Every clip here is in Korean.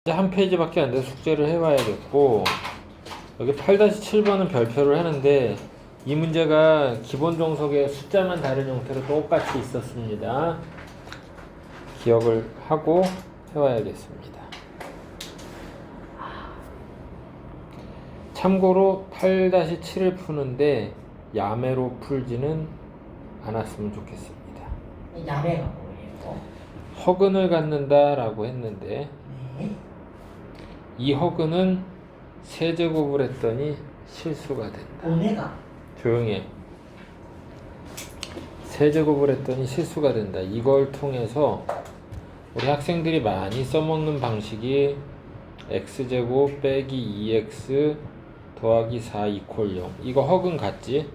이제 한 페이지밖에 안 돼서 숙제를 해와야겠고, 여기 8-7번은 별표를 하는데 이 문제가 기본 정석의 숫자만 다른 형태로 똑같이 있었습니다. 기억을 하고 해와야겠습니다. 참고로 8-7을 푸는데 야매로 풀지는 않았으면 좋겠습니다. 야매가 뭐예요? 허근을 갖는다 라고 했는데 네. 이 허근은 세제곱을 했더니 실수가 된다. 오메가. 조용히 해. 세제곱을 했더니 실수가 된다. 이걸 통해서 우리 학생들이 많이 써먹는 방식이 x제곱 빼기 2x 더하기 4 이퀄 0. 이거 허근 같지?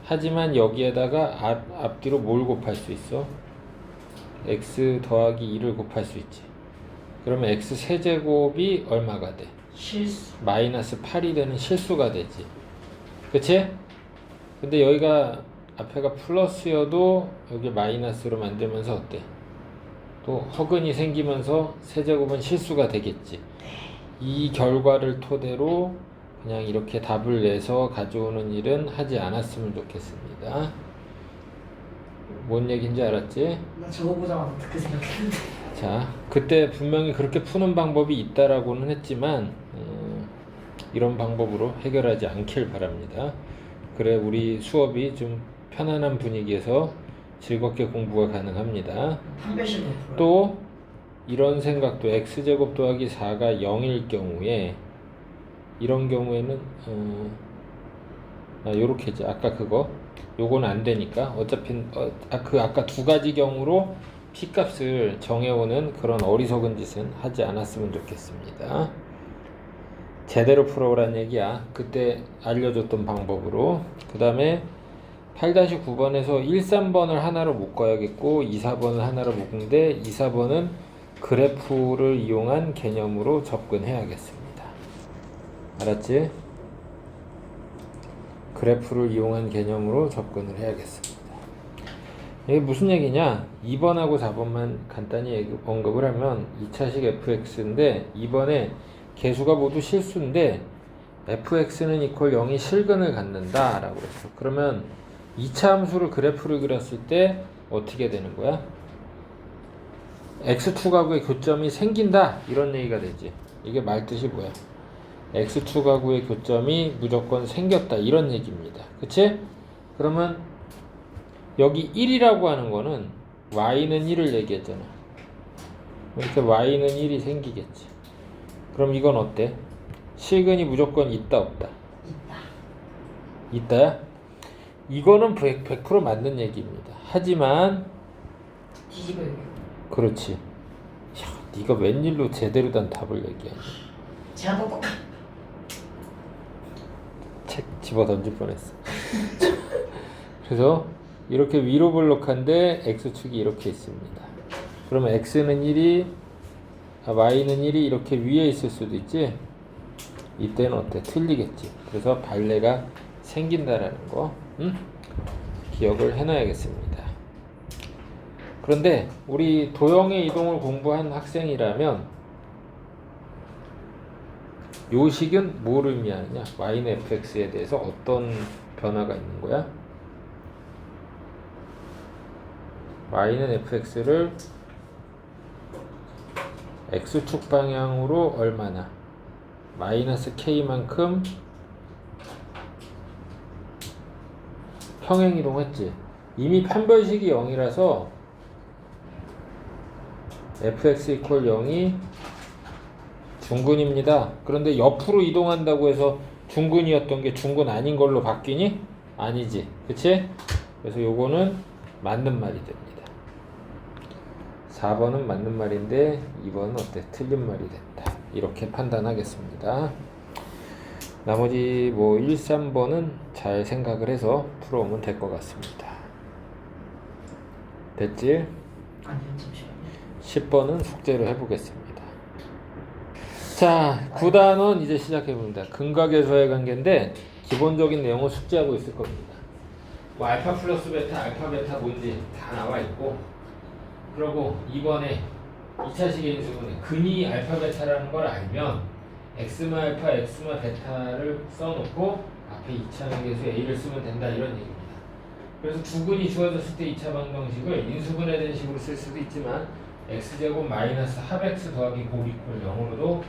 하지만 여기에다가 앞뒤로 뭘 곱할 수 있어? x 더하기 2를 곱할 수 있지. 그러면 x 세제곱이 얼마가 돼? 실수. 마이너스 8이 되는 실수가 되지. 그치? 근데 여기가 앞에가 플러스여도 여기 마이너스로 만들면서 어때? 또 허근이 생기면서 세제곱은 실수가 되겠지. 이 결과를 토대로 그냥 이렇게 답을 내서 가져오는 일은 하지 않았으면 좋겠습니다. 뭔 얘기인지 알았지? 나 저거 보자마자 그렇게 생각했는데. 자, 그때 분명히 그렇게 푸는 방법이 있다라고는 했지만 이런 방법으로 해결하지 않길 바랍니다. 그래 우리 수업이 좀 편안한 분위기에서 즐겁게 공부가 가능합니다. 한 배씩은 풀어요. 또 이런 생각도 x제곱 더하기 4가 0일 경우에 이런 경우에는 요렇게지. 아까 그거 요건 안 되니까 어차피 아까 두 가지 경우로 p값을 정해오는 그런 어리석은 짓은 하지 않았으면 좋겠습니다. 제대로 풀어오란 얘기야. 그때 알려줬던 방법으로. 그 다음에 8-9번에서 1, 3번을 하나로 묶어야겠고 2, 4번을 하나로 묶는데 2, 4번은 그래프를 이용한 개념으로 접근해야겠습니다. 알았지? 그래프를 이용한 개념으로 접근을 해야겠습니다. 이게 무슨 얘기냐? 2번하고 4번만 간단히 언급을 하면 2차식 fx인데 2번에 개수가 모두 실수인데 fx는 이퀄 0이 실근을 갖는다 라고 했어. 그러면 2차 함수를 그래프를 그렸을 때 어떻게 되는 거야? x2 가구의 교점이 생긴다 이런 얘기가 되지. 이게 말뜻이 뭐야? x2 가구의 교점이 무조건 생겼다 이런 얘기입니다. 그치? 그러면 여기 1이라고 하는 거는 y는 1을 얘기했잖아. 이렇게 y는 1이 생기겠지. 그럼 이건 어때? 실근이 무조건 있다 없다? 있다. 있다야? 이거는 100% 맞는 얘기입니다. 하지만 뒤집어 얘기해. 그렇지. 야, 네가 웬일로 제대로 된 답을 얘기하니? 제가 똑똑한. 책 집어 던질 뻔했어. 그래서 이렇게 위로 블록한데 x축이 이렇게 있습니다. 그러면 x는 1이 y는 1이 이렇게 위에 있을 수도 있지. 이때는 어때? 틀리겠지. 그래서 발레가 생긴다라는 거 기억을 해놔야겠습니다. 그런데 우리 도형의 이동을 공부한 학생이라면 요 식은 뭐를 의미하느냐? y는 fx에 대해서 어떤 변화가 있는 거야? y는 fx를 x축 방향으로 얼마나? 마이너스 k만큼 평행 이동했지. 이미 판별식이 0이라서 fx 이퀄 0이 중근입니다. 그런데 옆으로 이동한다고 해서 중근이었던 게 중근 아닌 걸로 바뀌니? 아니지. 그치? 그래서 요거는 맞는 말이 됩니다. 4번은 맞는 말인데 2번은 어때? 틀린 말이 됐다. 이렇게 판단하겠습니다. 나머지 1, 3번은 잘 생각을 해서 풀어오면 될 것 같습니다. 됐지? 아니요, 잠시만요. 10번은 숙제를 해보겠습니다. 자, 9단원 이제 시작해봅니다. 근각에서의 관계인데 기본적인 내용을 숙제하고 있을 겁니다. 뭐 알파 플러스 베타, 알파 베타 뭔지 다 나와 있고, 그리고 이번에 2차식의 인수분해 근이 알파 베타라는 걸 알면 엑스마 알파 엑스마 베타를 써놓고 앞에 2차 명계수 A를 쓰면 된다 이런 얘기입니다. 그래서 두 근이 주어졌을 때 2차 방정식을 인수분해된 식으로 쓸 수도 있지만 x제곱 마이너스 합 x 더하기 곱 이퀄 0으로도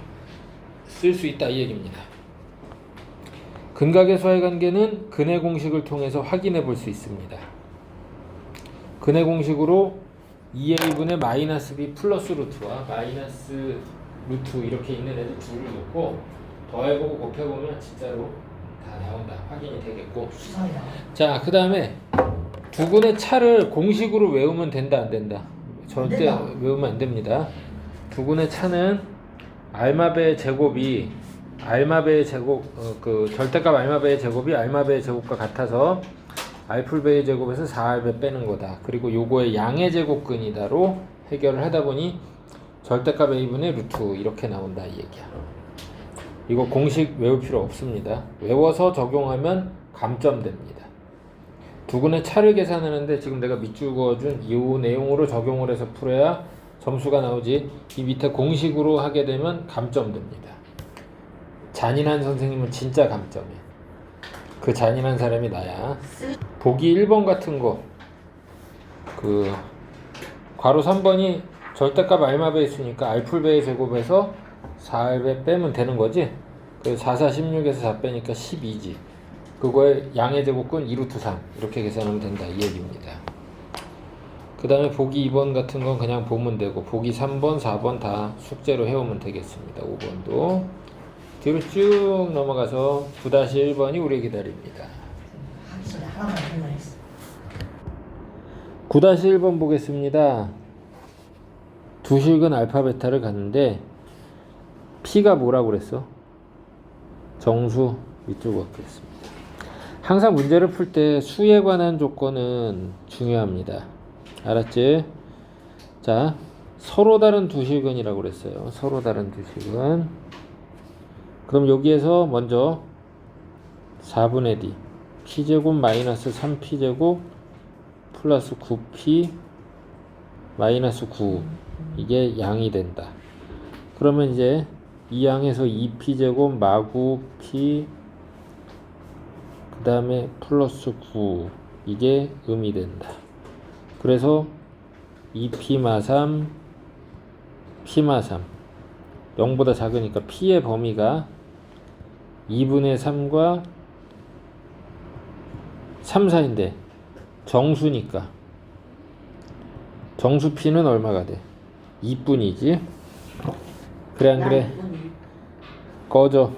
쓸 수 있다 이 얘기입니다. 근각의 수와의 관계는 근의 공식을 통해서 확인해 볼 수 있습니다. 근의 공식으로 2a분의 마이너스 b 플러스 루트와 마이너스 루트 이렇게 있는 애들 둘을 놓고 더해보고 곱해보면 진짜로 다 나온다. 확인이 되겠고. 수상이다. 자, 그 다음에 두 근의 차를 공식으로 외우면 된다 안 된다? 절대 된다. 외우면 안 됩니다. 두 근의 차는 알마베의 제곱이 알마베의 제곱 그 절대값 알마베의 제곱이 알마베의 제곱과 같아서 알풀베의 제곱에서 4알베 빼는 거다. 그리고 요거의 양의 제곱근이다로 해결을 하다 보니 절대값 a분의 루트 이렇게 나온다 이 얘기야. 이거 공식 외울 필요 없습니다. 외워서 적용하면 감점됩니다. 두 근의 차를 계산하는데 지금 내가 밑줄 그어준 이 내용으로 적용을 해서 풀어야 점수가 나오지 이 밑에 공식으로 하게 되면 감점됩니다. 잔인한 선생님은 진짜 감점해. 그 잔인한 사람이 나야. 보기 1번 같은 거 그 괄호 3번이 절대값 알마베 있으니까 알풀베의 제곱에서 4알베 빼면 되는 거지. 그 4, 4, 16에서 4 빼니까 12지. 그거에 양의 제곱근 2루트 3 이렇게 계산하면 된다 이 얘기입니다. 그 다음에 보기 2번 같은 건 그냥 보면 되고 보기 3번, 4번 다 숙제로 해오면 되겠습니다. 5번도 뒤로 쭉 넘어가서 9-1번이 우리 기다립니다. 하기 전에 하나만 할말 있어. 9-1번 보겠습니다. 두실근 알파 베타를 갔는데 P가 뭐라고 그랬어? 정수 밑줄 긋겠습니다. 항상 문제를 풀 때 수에 관한 조건은 중요합니다. 알았지? 자, 서로 다른 두실근이라고 그랬어요. 서로 다른 두실근. 그럼 여기에서 먼저 4분의 D P제곱 마이너스 3P제곱 플러스 9P 마이너스 9 이게 양이 된다. 그러면 이제 이 양에서 2P제곱 마구 P 그 다음에 플러스 9 이게 음이 된다. 그래서 2P 마3 P 마3 0보다 작으니까 P의 범위가 2분의 3과 3, 4인데 정수니까 정수 P는 얼마가 돼? 2분이지? 그래 안 그래? 꺼져.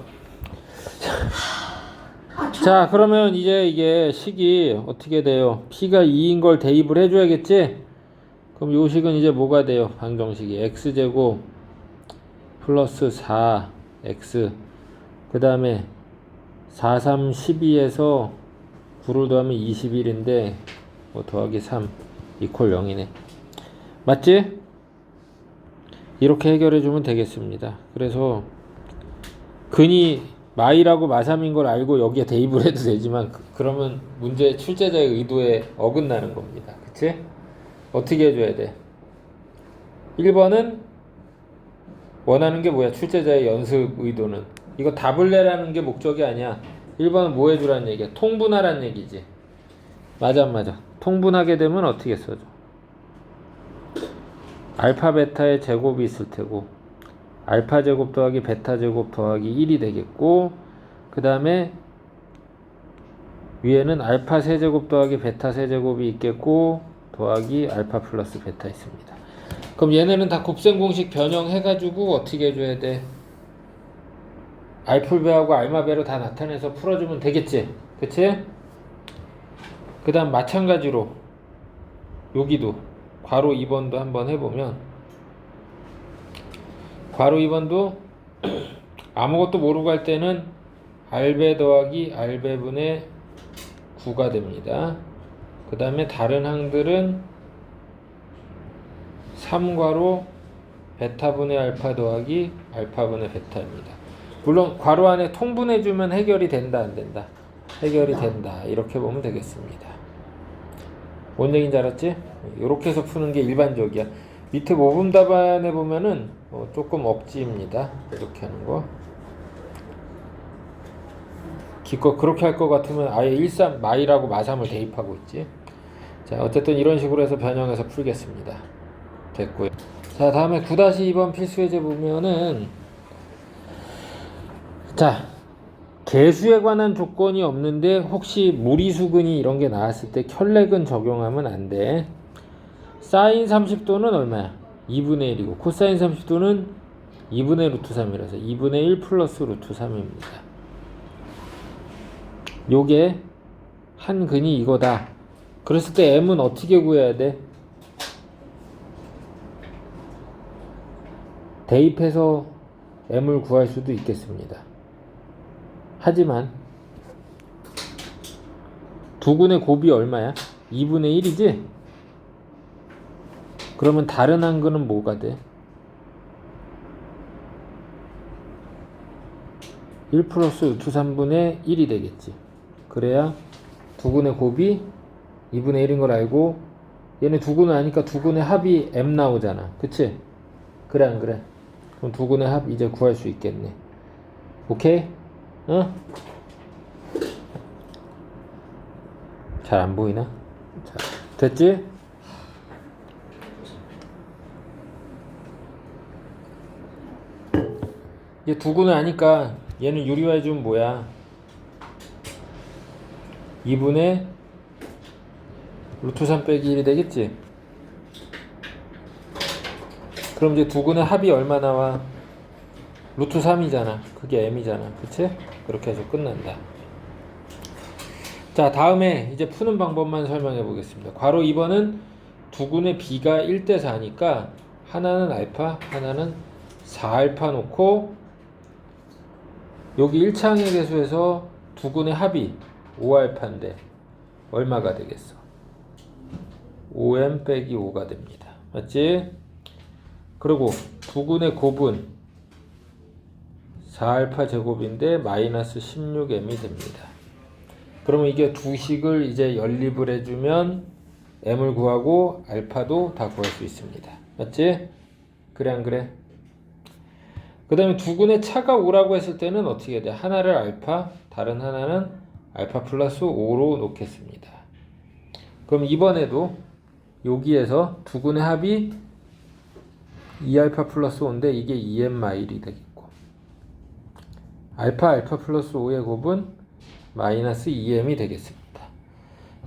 자, 그러면 이제 이게 식이 어떻게 돼요? P가 2인 걸 대입을 해줘야겠지? 그럼 요 식은 이제 뭐가 돼요? 방정식이 x제곱 플러스 4x 그 다음에 4, 3, 12에서 9를 더하면 21인데 뭐 더하기 3 이퀄 0이네. 맞지? 이렇게 해결해주면 되겠습니다. 그래서 근이 마이라고 마3인 걸 알고 여기에 대입을 해도 되지만 그러면 문제 출제자의 의도에 어긋나는 겁니다. 그치? 어떻게 해줘야 돼? 1번은 원하는 게 뭐야? 출제자의 연습 의도는 이거 답을 내라는 게 목적이 아니야. 1번은 뭐 해주라는 얘기야? 통분하라는 얘기지. 맞아 안 맞아? 통분하게 되면 어떻게 써줘? 알파 베타의 제곱이 있을 테고 알파 제곱 더하기 베타 제곱 더하기 1이 되겠고 그 다음에 위에는 알파 세제곱 더하기 베타 세제곱이 있겠고 더하기 알파 플러스 베타 있습니다. 그럼 얘네는 다 곱셈 공식 변형해가지고 어떻게 해줘야 돼? 알풀베하고 알마베로 다 나타내서 풀어주면 되겠지? 그치? 그 다음 마찬가지로 여기도 괄호 2번도 한번 해보면 괄호 2번도 아무것도 모르고 할 때는 알베 더하기 알베분의 9가 됩니다. 그 다음에 다른 항들은 3괄호 베타분의 알파 더하기 알파분의 베타입니다. 물론 괄호 안에 통분해주면 해결이 된다 안 된다? 해결이 된다. 이렇게 보면 되겠습니다. 뭔 얘기인지 알았지? 이렇게 해서 푸는 게 일반적이야. 밑에 모분 답안에 보면은 조금 억지입니다. 이렇게 하는 거. 기껏 그렇게 할 것 같으면 아예 13 마이라고 마삼을 대입하고 있지. 자, 어쨌든 이런 식으로 해서 변형해서 풀겠습니다. 됐고요. 자, 다음에 9-2번 필수예제 보면은, 자, 개수에 관한 조건이 없는데 혹시 무리수근이 이런 게 나왔을 때 켤레근 적용하면 안 돼. 사인 30도는 얼마야? 2분의 1이고 코사인 30도는 2분의 루트 3이라서 2분의 1 플러스 루트 3입니다. 요게 한 근이 이거다. 그랬을 때 m은 어떻게 구해야 돼? 대입해서 m을 구할 수도 있겠습니다. 하지만 두근의 곱이 얼마야? 2분의 1이지? 그러면 다른 한 근은 뭐가 돼? 1 플러스 루트 3분의 1이 되겠지. 그래야 두근의 곱이 2분의 1인 걸 알고 얘네 두근을 아니까 두근의 합이 m 나오잖아. 그치? 그래 안 그래? 그럼 두근의 합 이제 구할 수 있겠네. 오케이? 어? 잘 안 보이나? 자, 됐지? 이제 두근을 아니까 얘는 유리화해주면 뭐야? 2분의 루트 3 빼기 1이 되겠지? 그럼 이제 두근의 합이 얼마 나와? 루트 3이잖아. 그게 m이잖아. 그치? 그렇게 해서 끝난다. 자, 다음에 이제 푸는 방법만 설명해 보겠습니다. 괄호 2번은 두근의 b가 1대 4니까 하나는 알파, 하나는 4알파 놓고 여기 1차항의 개수에서 두근의 합이 5알파인데 얼마가 되겠어? 5m 빼기 5가 됩니다. 맞지? 그리고 두근의 곱은 4알파 제곱인데 마이너스 16m이 됩니다. 그러면 이게 두 식을 이제 연립을 해주면 m을 구하고 알파도 다 구할 수 있습니다. 맞지? 그래 안 그래? 그 다음에 두근의 차가 5라고 했을 때는 어떻게 해야 돼? 하나를 알파, 다른 하나는 알파 플러스 5로 놓겠습니다. 그럼 이번에도 여기에서 두근의 합이 2알파 플러스 5인데 이게 2m 마일이 되겠고 알파 플러스 5의 곱은 마이너스 2m이 되겠습니다.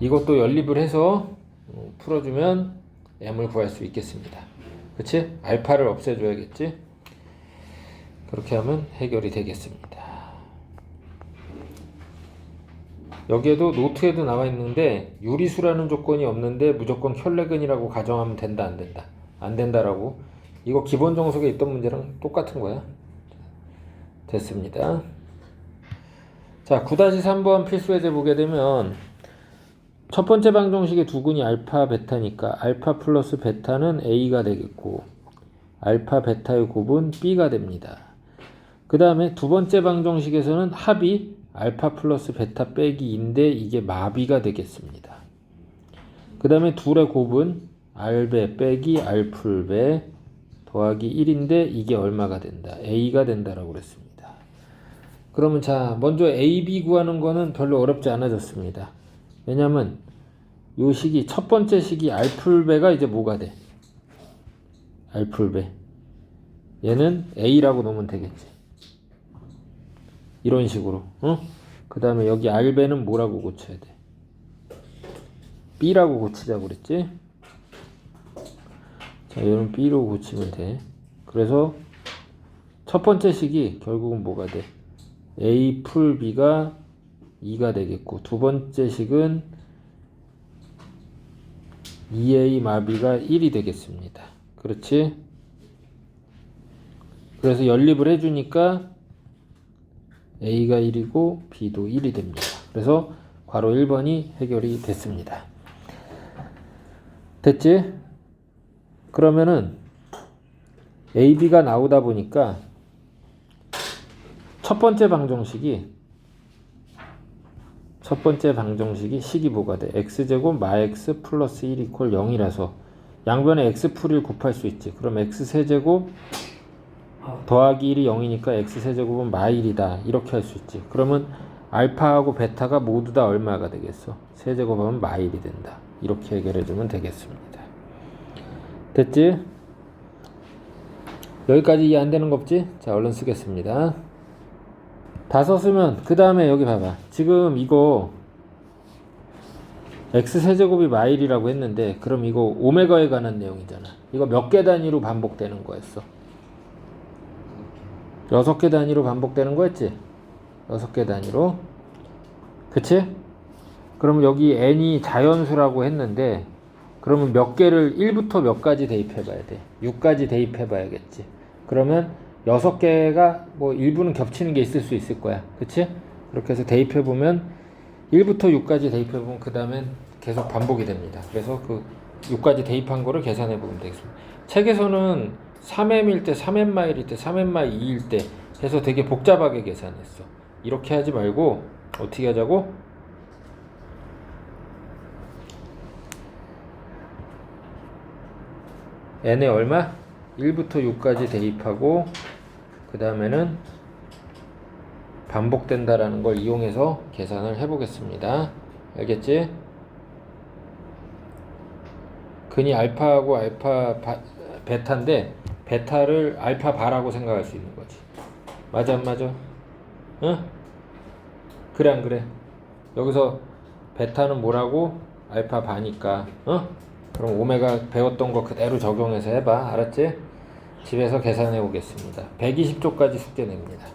이것도 연립을 해서 풀어주면 m을 구할 수 있겠습니다. 그치? 알파를 없애줘야겠지? 그렇게 하면 해결이 되겠습니다. 여기에도 노트에도 나와 있는데 유리수라는 조건이 없는데 무조건 켤레근이라고 가정하면 된다 안 된다? 안 된다라고. 이거 기본 정석에 있던 문제랑 똑같은 거야. 됐습니다. 자, 9-3번 필수예제 보게 되면 첫 번째 방정식의 두근이 알파 베타니까 알파 플러스 베타는 a가 되겠고 알파 베타의 곱은 b가 됩니다. 그 다음에 두 번째 방정식에서는 합이 알파 플러스 베타 빼기 2인데 이게 마비가 되겠습니다. 그 다음에 둘의 곱은 알베 빼기 알풀베 더하기 1인데 이게 얼마가 된다? a가 된다라고 그랬습니다. 그러면 자, 먼저 a, b 구하는 거는 별로 어렵지 않아졌습니다. 왜냐면 요 식이 첫 번째 식이 알풀베가 이제 뭐가 돼? 알풀베 얘는 a라고 놓으면 되겠지. 이런 식으로. 그 다음에 여기 알베는 뭐라고 고쳐야 돼? b라고 고치자고 그랬지? 자, 얘는 b로 고치면 돼. 그래서 첫 번째 식이 결국은 뭐가 돼? a 풀 b가 2가 되겠고 두 번째 식은 2a 마비가 1이 되겠습니다. 그렇지? 그래서 연립을 해주니까 a가 1이고 b도 1이 됩니다. 그래서 괄호 1번이 해결이 됐습니다. 됐지? 그러면은 a, b가 나오다 보니까 첫 번째 방정식이 식이 뭐가 돼? x제곱 마x 플러스 1 이퀄 0이라서 양변에 x풀이를 곱할 수 있지. 그럼 x세제곱 더하기 1이 0이니까 x세제곱은 마일이다. 이렇게 할 수 있지. 그러면 알파하고 베타가 모두 다 얼마가 되겠어? 세제곱하면 마일이 된다. 이렇게 해결해주면 되겠습니다. 됐지? 여기까지 이해 안 되는 거 없지? 자, 얼른 쓰겠습니다. 다 썼으면 그 다음에 여기 봐봐. 지금 이거 x세제곱이 마일이라고 했는데 그럼 이거 오메가에 관한 내용이잖아. 이거 몇 개 단위로 반복되는 거였어? 6개 단위로 반복되는 거였지? 6개 단위로. 그치? 그럼 여기 n이 자연수라고 했는데 그러면 몇 개를 1부터 몇 가지 대입해 봐야 돼? 6까지 대입해 봐야겠지. 그러면 6개가 뭐 일부는 겹치는 게 있을 수 있을 거야. 그치? 그렇게 해서 대입해 보면 1부터 6까지 대입해 보면 그 다음엔 계속 반복이 됩니다. 그래서 그 6까지 대입한 거를 계산해 보면 되겠습니다. 책에서는 3m일 때, 3m마일일 때, 3m마일 2일 때 해서 되게 복잡하게 계산했어. 이렇게 하지 말고 어떻게 하자고? n에 얼마? 1부터 6까지 대입하고 그 다음에는 반복된다라는 걸 이용해서 계산을 해보겠습니다. 알겠지? 근이 알파하고 베타인데 베타를 알파 바라고 생각할 수 있는 거지. 맞아 안 맞아? 응? 그래 안 그래? 여기서 베타는 뭐라고? 알파 바니까. 어? 그럼 오메가 배웠던 거 그대로 적용해서 해봐. 알았지? 집에서 계산해 보겠습니다. 120쪽까지 숙제 냅니다.